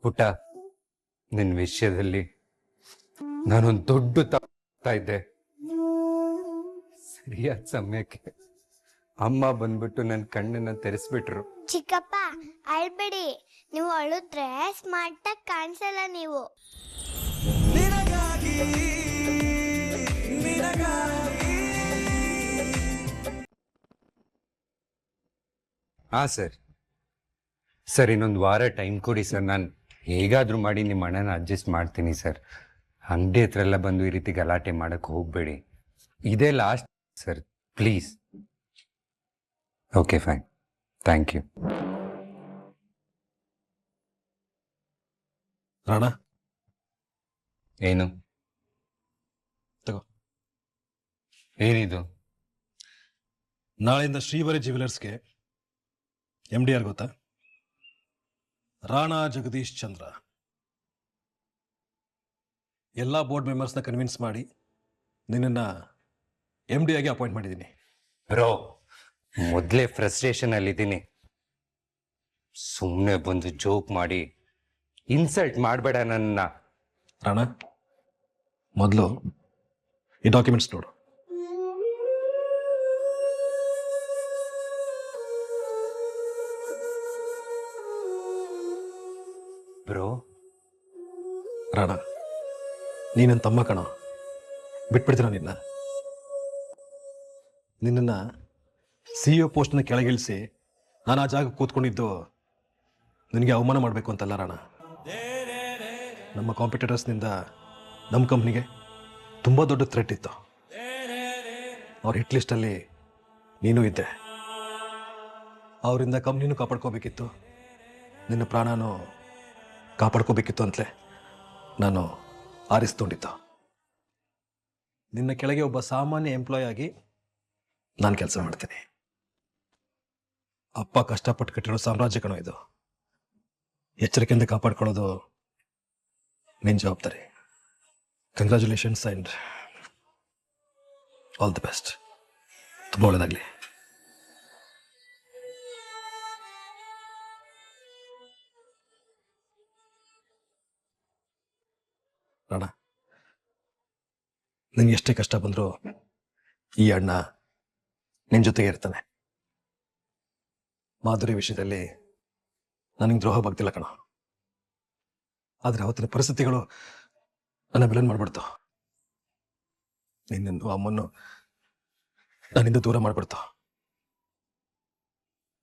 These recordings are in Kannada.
ಪುಟ್ಟ, ನಿನ್ನ ವಿಷಯದಲ್ಲಿ ನಾನೊಂದು ದೊಡ್ಡ ತಪ್ಪ ಇದ್ದೆ. ಸರಿಯಾದ ಸಮಯಕ್ಕೆ ಅಮ್ಮ ಬಂದ್ಬಿಟ್ಟು ನನ್ನ ಕಣ್ಣನ್ನ ತೆರೆಸ್ಬಿಟ್ರು. ಚಿಕ್ಕಪ್ಪ ಅಳ್ಬೇಡಿ, ನೀವು ಅಳುದ್ರೆ ಸ್ಮಾರ್ಟ್ ಆಗಿ ಕಾಣಿಸಲ್ಲ ನೀವು. ಹಾ ಸರ್, ಇನ್ನೊಂದು ವಾರ ಟೈಮ್ ಕೊಡಿ ಸರ್. ನಾನು ಹೇಗಾದ್ರೂ ಮಾಡಿ ನಿಮ್ಮ ಅಣ್ಣನ ಅಡ್ಜಸ್ಟ್ ಮಾಡ್ತೀನಿ ಸರ್. ಅಂಗಡಿ ಹತ್ರ ಎಲ್ಲ ಬಂದು ಈ ರೀತಿ ಗಲಾಟೆ ಮಾಡಕ್ಕೆ ಹೋಗಬೇಡಿ. ಇದೇ last sir, please. Okay fine, thank you. Rana, ಏನು ತಗೋ. ಏನಿದು? ನಾಳೆಯಿಂದ ಶ್ರೀವರಿ ಜ್ಯುವೆಲರ್ಸ್ಗೆ MD ಯಾರು ಗೊತ್ತಾ? ರಾಣಾ ಜಗದೀಶ್ ಚಂದ್ರ. ಎಲ್ಲ ಬೋರ್ಡ್ ಮೆಂಬರ್ಸ್ನ ಕನ್ವಿನ್ಸ್ ಮಾಡಿ ನಿನ್ನನ್ನು MD ಆಗಿ ಅಪಾಯಿಂಟ್ ಮಾಡಿದ್ದೀನಿ. ಬ್ರೋ, ಮೊದಲೇ ಫ್ರಸ್ಟ್ರೇಷನಲ್ಲಿದ್ದೀನಿ. ಸುಮ್ಮನೆ ಬಂದು ಜೋಕ್ ಮಾಡಿ ಇನ್ಸಲ್ಟ್ ಮಾಡಬೇಡ ನನ್ನ. ರಾಣ, ಮೊದಲು ಈ ಡಾಕ್ಯುಮೆಂಟ್ಸ್ ನೋಡು. ಬ್ರೋ, ರಾಣ, ನೀನನ್ನ ತಮ್ಮ ಕಣ, ಬಿಟ್ಬಿಡ್ತೀನ ನಿನ್ನನ್ನು CEO ಪೋಸ್ಟ್ನ ಕೆಳಗಿಳಿಸಿ ನಾನು ಆ ಜಾಗ ಕೂತ್ಕೊಂಡಿದ್ದು ನಿನಗೆ ಅವಮಾನ ಮಾಡಬೇಕು ಅಂತಲ್ಲ ರಾಣ. ನಮ್ಮ ಕಾಂಪಿಟೇಟರ್ಸ್ನಿಂದ ನಮ್ಮ ಕಂಪ್ನಿಗೆ ತುಂಬ ದೊಡ್ಡ ಥ್ರೆಟ್ ಇತ್ತು. ಅವ್ರ ಹಿಟ್ ಲಿಸ್ಟಲ್ಲಿ ನೀನು ಇದ್ದೆ. ಅವರಿಂದ ಕಂಪ್ನಿನೂ ಕಾಪಾಡ್ಕೋಬೇಕಿತ್ತು, ನಿನ್ನ ಪ್ರಾಣನೂ ಕಾಪಾಡ್ಕೋಬೇಕಿತ್ತು ಅಂತಲೇ ನಾನು ಆರಿಸ್ಕೊಂಡಿದ್ದು. ನಿನ್ನ ಕೆಳಗೆ ಒಬ್ಬ ಸಾಮಾನ್ಯ ಎಂಪ್ಲಾಯ್ ಆಗಿ ನಾನು ಕೆಲಸ ಮಾಡ್ತೀನಿ. ಅಪ್ಪ ಕಷ್ಟಪಟ್ಟು ಕಟ್ಟಿರೋ ಸಾಮ್ರಾಜ್ಯ ಕಣೋ ಇದು. ಎಚ್ಚರಿಕೆಯಿಂದ ಕಾಪಾಡ್ಕೊಳ್ಳೋದು ನಿನ್ನ ಜವಾಬ್ದಾರಿ. Congratulations and all the best. ತುಂಬ ಒಳ್ಳೆಯದಾಗಲಿ. ರಾಣ, ನಿನ್ಗೆ ಎಷ್ಟೇ ಕಷ್ಟ ಬಂದರೂ ಈ ಅಣ್ಣ ನಿನ್ನ ಜೊತೆಗೆ ಇರ್ತಾನೆ. ಮಾಧುರಿ ವಿಷಯದಲ್ಲಿ ನನಗೆ ದ್ರೋಹ ಬರ್ತಿಲ್ಲ ಕಣ. ಆದರೆ ಅವತ್ತಿನ ಪರಿಸ್ಥಿತಿಗಳು ನನ್ನ ವಿಲನ್ ಮಾಡ್ಬಿಡ್ತು. ನಿನ್ನನ್ನು ಅಮ್ಮನ್ನು ನನ್ನಿಂದ ದೂರ ಮಾಡ್ಬಿಡ್ತು.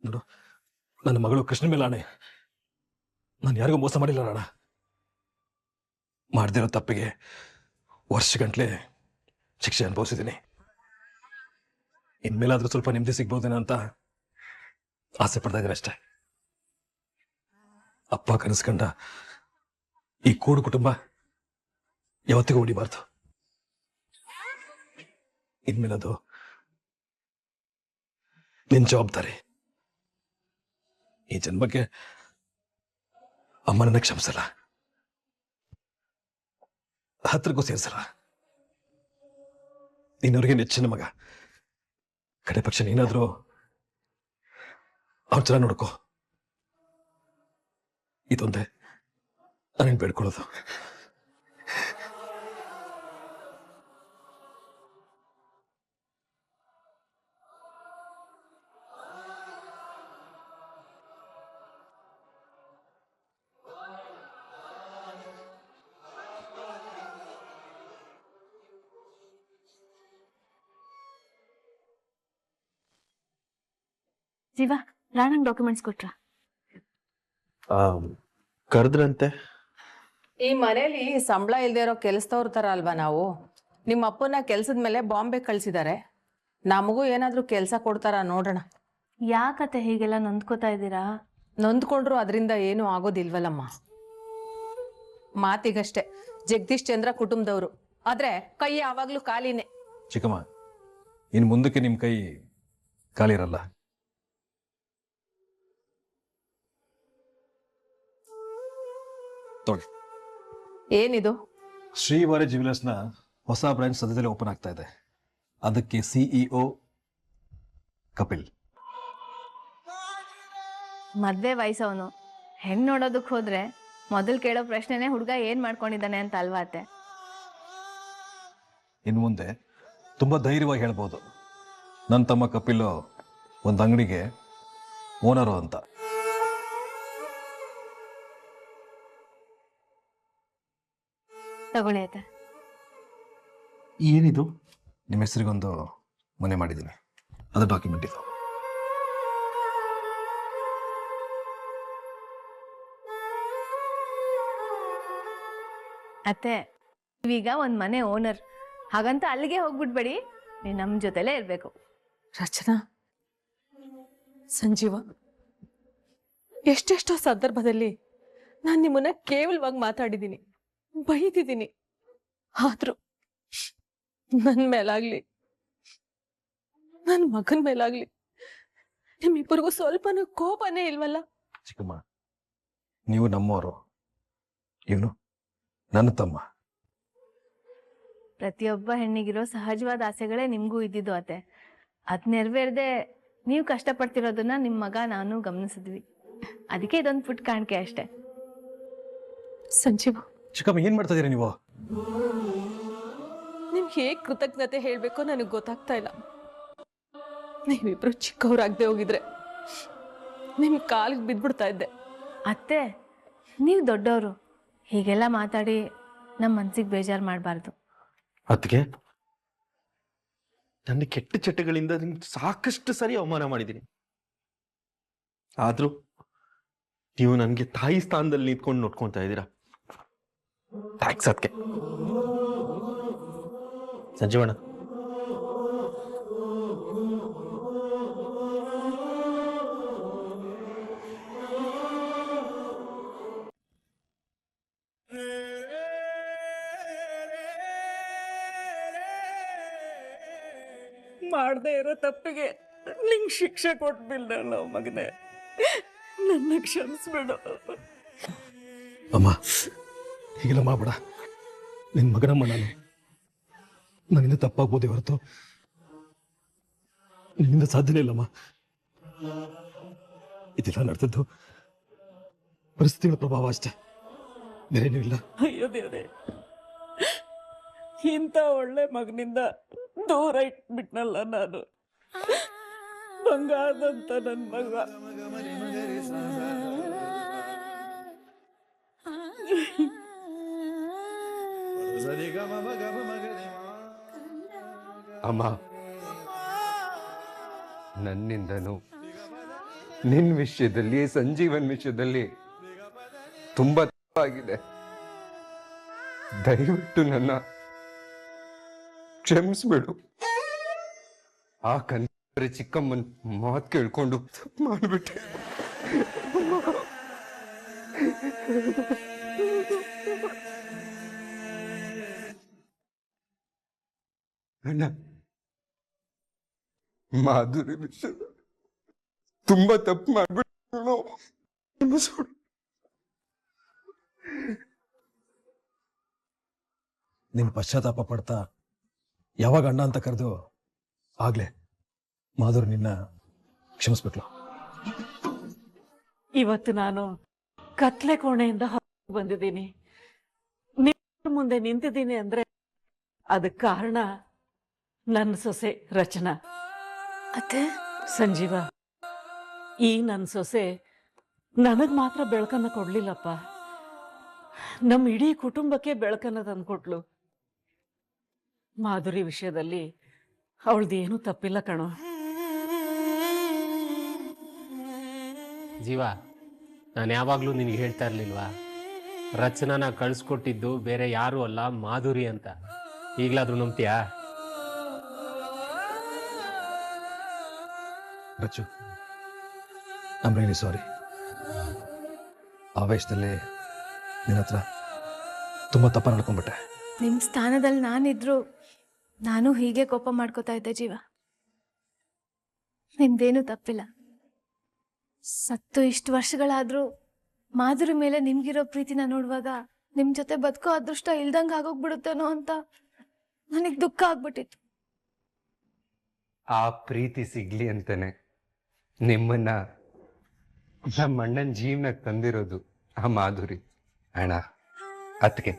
ನೋಡು, ನನ್ನ ಮಗಳು ಕೃಷ್ಣ ಮೇಲೆ ಆಣೆ, ನಾನು ಯಾರಿಗೂ ಮೋಸ ಮಾಡಿಲ್ಲ ರಾಣ. ಮಾಡ್ದಿರೋ ತಪ್ಪಿಗೆ ವರ್ಷಗಂಟ್ಲೆ ಶಿಕ್ಷೆ ಅನುಭವಿಸಿದ್ದೀನಿ. ಇನ್ಮೇಲಾದ್ರೂ ಸ್ವಲ್ಪ ನೆಮ್ಮದಿ ಸಿಗ್ಬೋದೇನೋ ಅಂತ ಆಸೆ ಪಡ್ತಾ ಇದ್ದೀನಿ ಅಷ್ಟೇ. ಅಪ್ಪ ಕನಸ್ಕಂಡ ಈ ಕೂಡು ಕುಟುಂಬ ಯಾವತ್ತಿಗೂ ಉಳಿಬಾರ್ದು. ಇನ್ಮೇಲದು ನಿನ್ನ ಜವಾಬ್ದಾರಿ. ಈ ಜನ್ಮಕ್ಕೆ ಅಮ್ಮನನ್ನ ಕ್ಷಮಿಸಲ್ಲ, ಹತ್ರಕ್ಕೂ ಸೇರಿಸಲ್ಲ. ನೀನವ್ರಿಗೆ ನೆಚ್ಚಿನ ಮಗ. ಕಡೆ ಪಕ್ಷ ನೀನಾದ್ರೂ ಅವ್ರ ಚೆನ್ನಾಗಿ ನೋಡ್ಕೋ. ಇದೊಂದೇ ನಾನೇನು ಬೇಡ್ಕೊಳ್ಳೋದು. ಜೀವ, ರಾಣಂಗ್ ಡಾಕ್ಯುಮೆಂಟ್ಸ್ ಕೊಟ್ರ? ಕರೆದ್ರಂತೆ. ಈ ಮನೇಲಿ ಸಂಬಳ ಇಲ್ದೇ ಇರೋ ಕೆಲ್ಸದವ್ರ ತರ ಅಲ್ವಾ ನಾವು? ನಿಮ್ಮ ಅಪ್ಪನ ಕೆಲ್ಸದ ಮೇಲೆ ಬಾಂಬೆ ಕಳ್ಸಿದ್ದಾರೆ. ನಮಗೂ ಏನಾದ್ರೂ ಕೆಲಸ ಕೊಡ್ತಾರ ನೋಡೋಣ. ಯಾಕತ್ತೆ ಹೀಗೆಲ್ಲ ನೊಂದ್ಕೋತಾ ಇದ್ದೀರಾ? ನೊಂದ್ಕೊಂಡ್ರು ಅದರಿಂದ ಏನೂ ಆಗೋದಿಲ್ವಲ್ಲಮ್ಮ. ಮಾತಿಗಷ್ಟೇ ಜಗದೀಶ್ ಚಂದ್ರ ಕುಟುಂಬದವರು, ಆದ್ರೆ ಕೈ ಯಾವಾಗ್ಲೂ ಖಾಲಿನೇ. ಚಿಕ್ಕಮ್ಮ, ಇನ್ನು ಮುಂದಕ್ಕೆ ನಿಮ್ಮ ಕೈ ಖಾಲಿ ಇರಲ್ಲ. ಏನಿದು? ಶ್ರೀವಾರಿ ಜ್ಯುವೆಲರ್ಸ್ನ ಹೊಸ ಬ್ರಾಂಚ್ ಸದ್ಯದಲ್ಲೇ ಓಪನ್ ಆಗ್ತಾ ಇದೆ. ಅದಕ್ಕೆ CEO ಕಪಿಲ್. ಮದ್ವೆ ವಯಸ್ಸವನು ಹೆಣ್ಣು ನೋಡೋದಕ್ಕೆ ಹೋದ್ರೆ ಮೊದಲು ಕೇಳೋ ಪ್ರಶ್ನೆನೇ ಹುಡುಗ ಏನ್ ಮಾಡ್ಕೊಂಡಿದ್ದಾನೆ ಅಂತ ಅಲ್ವಾ ಅತ್ತೆ? ಇನ್ನು ಮುಂದೆ ತುಂಬ ಧೈರ್ಯವಾಗಿ ಹೇಳ್ಬೋದು, ನನ್ನ ತಮ್ಮ ಕಪಿಲು ಒಂದು ಅಂಗಡಿಗೆ ಓನರು ಅಂತ. ತಗೊಳ್ಳಿ ಅತ್ತೆ. ಏನಿದು? ನಿಮ್ಮ ಹೆಸರಿಗೊಂದು ಮನೆ ಮಾಡಿದ್ದೀನಿ, ಅದು ಡಾಕ್ಯುಮೆಂಟ್ ಇದು. ಅತ್ತೆ, ನೀವೀಗ ಒಂದ್ ಮನೆ ಓನರ್, ಹಾಗಂತ ಅಲ್ಲಿಗೆ ಹೋಗ್ಬಿಡ್ಬೇಡಿ, ನೀವು ನಮ್ಮ ಜೊತೆಲೇ ಇರ್ಬೇಕು. ರಚನಾ, ಸಂಜೀವ, ಎಷ್ಟೆಷ್ಟೋ ಸಂದರ್ಭದಲ್ಲಿ ನಾನು ನಿಮ್ಮನ್ನ ಕೇವಲವಾಗಿ ಮಾತಾಡಿದ್ದೀನಿ, ಬೈದಿದ್ದೀನಿ. ಆದ್ರೂ ನನ್ನ ಮೇಲಾಗ್ಲಿ, ನನ್ನ ಮಗನ ಮೇಲಾಗ್ಲಿ ನಿಮ್ಮಿಬ್ಬರಿಗೂ ಸ್ವಲ್ಪನೂ ಕೋಪನೇ ಇಲ್ವಲ್ಲ? ಚಿಕ್ಕಮ್ಮ, ನೀವು ನಮ್ಮವರು, ಇವನು ನನ್ನ ತಮ್ಮ. ಪ್ರತಿಯೊಬ್ಬ ಹೆಣ್ಣಿಗಿರೋ ಸಹಜವಾದ ಆಸೆಗಳೇ ನಿಮ್ಗೂ ಇದ್ದಿದ್ದು ಅತ್ತೆ. ಅದ್ ನೆರವೇರದೆ ನೀವು ಕಷ್ಟಪಡ್ತಿರೋದನ್ನ ನಿಮ್ಮ ಮಗ ನಾನು ಗಮನಿಸಿದ್ವಿ. ಅದಕ್ಕೆ ಇದೊಂದು ಪುಟ್ಟ ಕಾಣಿಕೆ ಅಷ್ಟೆ. ಸಂಜೀವ, ಚಿಕ್ಕಮ್ಮ, ಏನ್ ಮಾಡ್ತಾ ಇದೀರಿ ನೀವು? ನಿಮ್ಗೆ ಹೇಗೆ ಕೃತಜ್ಞತೆ ಹೇಳ್ಬೇಕೋ ನನಗೆ ಗೊತ್ತಾಗ್ತಾ ಇಲ್ಲ. ನೀವಿಬ್ರು ಚಿಕ್ಕವರಾಗದೆ ಹೋಗಿದ್ರೆ ನಿಮ್ ಕಾಲಿಗೆ ಬಿದ್ಬಿಡ್ತಾ ಇದ್ದೆ. ಅತ್ತೆ, ನೀವು ದೊಡ್ಡವರು, ಹೀಗೆಲ್ಲ ಮಾತಾಡಿ ನಮ್ಮ ಮನ್ಸಿಗೆ ಬೇಜಾರು ಮಾಡಬಾರ್ದು. ಅದಕ್ಕೆ ನನ್ನ ಕೆಟ್ಟ ಚಟಗಳಿಂದ ನಿಮ್ಗೆ ಸಾಕಷ್ಟು ಸರಿ ಅವಮಾನ ಮಾಡಿದ್ದೀನಿ. ಆದ್ರೂ ನೀವು ನನಗೆ ತಾಯಿ ಸ್ಥಾನದಲ್ಲಿ ನಿಂತ್ಕೊಂಡು ನೋಡ್ಕೊತಾ ಇದ್ದೀರಾ. ಥ್ಯಾಂಕ್ಸ್ ಅದಕ್ಕೆ. ಸಂಜೀವಣ್ಣ, ಮಾಡದೇ ಇರೋ ತಪ್ಪಿಗೆ ನಿಂಗೆ ಶಿಕ್ಷೆ ಕೊಟ್ಬಿಲ್ದಲ್ಲ ಮಗನೇ, ನನ್ನ ಕ್ಷಮಿಸ್ಬೇಡ. ಅಮ್ಮ, ಹೀಗೆಲ್ಲ ಮಾಡಬೇಡ. ನಿನ್ನ ಮಗನಮ್ಮ ನಾನು. ನನ್ನಿಂದ ತಪ್ಪಾಗ್ಬೋದೇ ಹೊರತು ನಿನ್ನಿಂದ ಸಾಧ್ಯನೇ ಇಲ್ಲಮ್ಮ. ಇದೆಲ್ಲ ನಡೆದದ್ದು ಪರಿಸ್ಥಿತಿಗಳ ಪ್ರಭಾವ ಅಷ್ಟೇ, ಬೇರೇನೂ ಇಲ್ಲ. ಅಯ್ಯೋ ದೇವ್ರೆ, ಇಂಥ ಒಳ್ಳೆ ಮಗನಿಂದ ದೂರ ಇಟ್ಬಿಟ್ನಲ್ಲ ನಾನು. ಬಂಗಾರದಂತ ನನ್ನ ಮಗ. ಅಮ್ಮ, ನನ್ನಿಂದನೂ ನಿನ್ನ ವಿಷಯದಲ್ಲಿ, ಸಂಜೀವನ್ ವಿಷಯದಲ್ಲಿ ತುಂಬಾ ತಪ್ಪಾಗಿದೆ. ದಯವಿಟ್ಟು ನನ್ನ ಕ್ಷಮಿಸ್ಬಿಡು. ಆ ಕನ್ನಡ ಚಿಕ್ಕಮ್ಮನ ಮಾತು ಕೇಳ್ಕೊಂಡು ತಪ್ಪು ಮಾಡ್ಬಿಟ್ಟೆ. ಅಣ್ಣ, ಮಾಧುರಿ ವಿಷಯ ತುಂಬಾ ತಪ್ಪು ಮಾಡ್ಬಿಟ್ಟು ನೀನು ಪಶ್ಚಾತ್ತಾಪ ಪಡ್ತಾ ಯಾವಾಗ ಅಣ್ಣ ಅಂತ ಕರೆದು ಆಗ್ಲೇ ಮಾಧುರಿ ನಿನ್ನ ಕ್ಷಮಿಸ್ಬಿಟ್ಲು. ಇವತ್ತು ನಾನು ಕತ್ಲೆ ಕೋಣೆಯಿಂದ ಹೊರಗೆ ಬಂದಿದ್ದೀನಿ, ನಿಮ್ಮ ಮುಂದೆ ನಿಂತಿದ್ದೀನಿ ಅಂದ್ರೆ ಅದಕ್ಕೆ ಕಾರಣ ನನ್ನ ಸೊಸೆ ರಚನಾ. ಅತ್ತೆ, ಸಂಜೀವ, ಈ ನನ್ನ ಸೊಸೆ ನನಗೆ ಮಾತ್ರ ಬೆಳಕನ್ನ ಕೊಡ್ಲಿಲ್ಲಪ್ಪ, ನಮ್ಮ ಇಡೀ ಕುಟುಂಬಕ್ಕೆ ಬೆಳಕನ್ನ ತಂದ್ಕೊಟ್ಲು. ಮಾಧುರಿ ವಿಷಯದಲ್ಲಿ ಅವಳದೇನು ತಪ್ಪಿಲ್ಲ ಕಣೋ. ಜೀವ, ನಾನು ಯಾವಾಗಲೂ ನಿನಗೆ ಹೇಳ್ತಾ ಇರಲಿಲ್ವಾ, ರಚನಾನ ಕಳಿಸ್ಕೊಟ್ಟಿದ್ದು ಬೇರೆ ಯಾರೂ ಅಲ್ಲ, ಮಾಧುರಿ ಅಂತ. ಈಗಲಾದ್ರೂ ನಂಬ್ತೀಯಾ? Rachchu, I'm really sorry. ಆವೇಶದಲ್ಲಿ ನಿನ್ನ ಹತ್ರ ತುಂಬ ತಪ್ಪ ನಡ್ಕೊಂಡ್ಬಿಟ್ಟೆ. ನಿಮ್ಮ ಸ್ಥಾನದಲ್ಲಿ ನಾನಿದ್ರು ನಾನು ಹೀಗೆ ಕೋಪ ಮಾಡ್ಕೋತಾ ಇದ್ದೆ ಜೀವ. ನಿಮ್ದೇನು ತಪ್ಪಿಲ್ಲ. ಸತ್ತು ಇಷ್ಟು ವರ್ಷಗಳಾದ್ರೂ ಮಾಧುರಿ ಮೇಲೆ ನಿಮ್ಗಿರೋ ಪ್ರೀತಿನ ನೋಡುವಾಗ ನಿಮ್ ಜೊತೆ ಬದುಕೋ ಅದೃಷ್ಟ ಇಲ್ದಂಗೆ ಆಗೋಗ್ಬಿಡುತ್ತೇನೋ ಅಂತ ನನಗೆ ದುಃಖ ಆಗ್ಬಿಟ್ಟಿತ್ತು. ಆ ಪ್ರೀತಿ ಸಿಗ್ಲಿ ಅಂತಾನೆ ನಿಮ್ಮನ್ನ ನಮ್ಮ ಅಣ್ಣನ ಜೀವನಕ್ಕೆ ತಂದಿರೋದು ಆ ಮಾಧುರಿ. ಅಣ್ಣ ಅದಕ್ಕೆ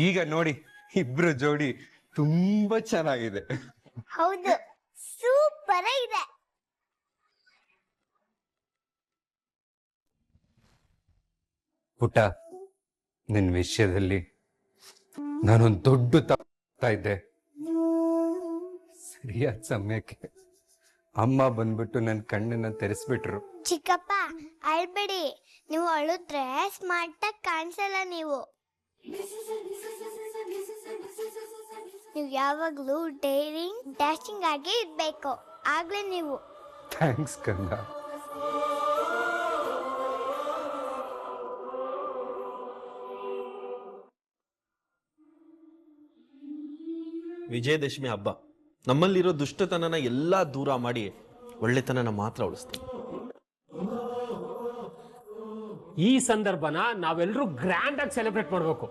ಈಗ ನೋಡಿ ಇಬ್ರು ಜೋಡಿ ತುಂಬಾ ಚೆನ್ನಾಗಿದೆ. ಹೌದು, ಸೂಪರ್ ಇದೆ. ಪುಟ್ಟ, ನಿನ್ ವಿಷಯದಲ್ಲಿ ನಾನೊಂದು ದೊಡ್ಡ ತಪ್ಪ ಇದ್ದೆ. ಸರಿಯಾದ ಸಮಯಕ್ಕೆ ಅಮ್ಮ ಬಂದ್ಬಿಟ್ಟು ನನ್ನ ಕಣ್ಣನ್ನ ತೆರೆಸ್ಬಿಟ್ರು. ಚಿಕ್ಕಪ್ಪ ಅಳ್ಬೇಡಿ, ನೀವು ಅಳುದ್ರೆ ಸ್ಮಾರ್ಟ್ ಆಗಿ ಕಾಣಿಸಲ್ಲ. ನೀವು ಯಾವಾಗ್ಲೂ ಡೇರಿಂಗ್ ಡ್ಯಾಶಿಂಗ್ ಆಗಿ ಇರ್ಬೇಕು, ಆಗ್ಲೇ ನೀವು. ಥ್ಯಾಂಕ್ಸ್ ಕಂದ. ವಿಜಯದಶಮಿ ಹಬ್ಬ ನಮ್ಮಲ್ಲಿರೋ ದುಷ್ಟತನನ ಎಲ್ಲಾ ದೂರ ಮಾಡಿ ಒಳ್ಳೆತನನ ಮಾತ್ರ ಉಳಿಸ್ತೀವಿ. ಈ ಸಂದರ್ಭನ ನಾವೆಲ್ಲರೂ ಗ್ರ್ಯಾಂಡ್ ಆಗಿ ಸೆಲೆಬ್ರೇಟ್ ಮಾಡಬೇಕು.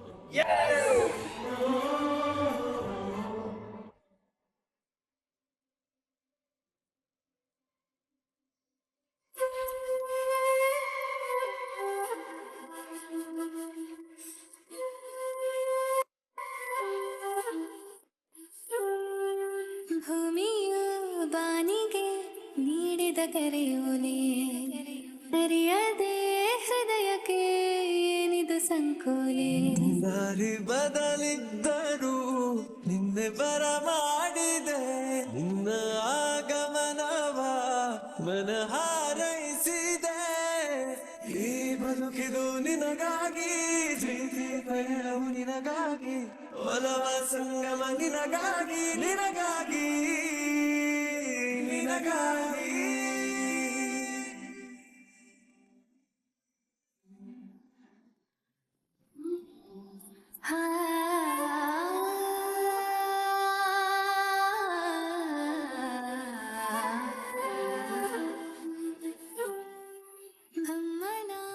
ಭೂಮಿಯು ಬಾನಿಗೆ ನೀಡಿದ ಕರೆಯೋಲೆ ಅರಿಯದೆ ಹೃದಯಕ್ಕೆ ಏನಿದು ಸಂಕೋಲೆ. ದಾರಿ ಬದಲಿದ್ದರೂ ನಿನ್ನೆ ಬರ ಮಾಡಿದೆ, ನಿನ್ನ ಆಗಮನವ ಮನ ಹಾರೈಸಿದೆ. ಈ ಬದುಕಿದು ನಿನಗಾಗಿ, ಪ್ರೀತಿ ಪಯಣವು ನಿನಗಾಗಿ, ಒಲವ ಸಂಗಮ ನಿನಗಾಗಿ, ನಿನಗಾಗಿ ನಿನಗಾಗಿ.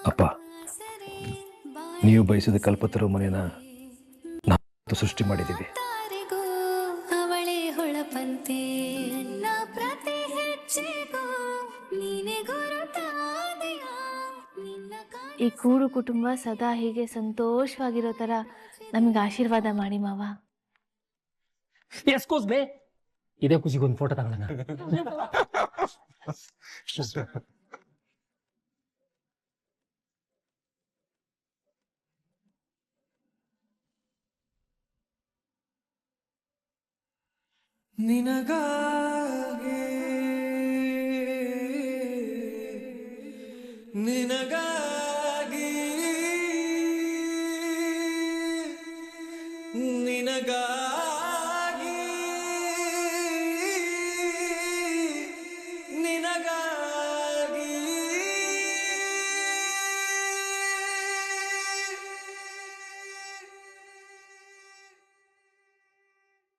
ಅಪ್ಪ, ನೀವು ಬಯಸಿದ ಕಲ್ಪತರು ಮನೆನ ನಾವು ಸೃಷ್ಟಿ ಮಾಡಿದ್ದೀವಿ. ಅವಳೇ ಹೊಳಪಂತೆ ನಾ ಪ್ರತಿ ಹೆಜ್ಜೆಗೂ ನೀನೆ ಗುರುತಾದೆಯ ನಿನ್ನ ಈ ಕೂಡು ಕುಟುಂಬ ಸದಾ ಹೀಗೆ ಸಂತೋಷವಾಗಿರೋ ತರ ನಮಗೆ ಆಶೀರ್ವಾದ ಮಾಡಿ ಮಾವ. ಎಸ್ಕೋಸ್ ಬೇ, ಇದೇ ಖುಷಿಗೊಂದು ಫೋಟೋ ತಗೊಳ್ಳೋಣ. ನಿನಗಾಗಿ ನಿನಗಾಗಿ ನಿನಗಾಗಿ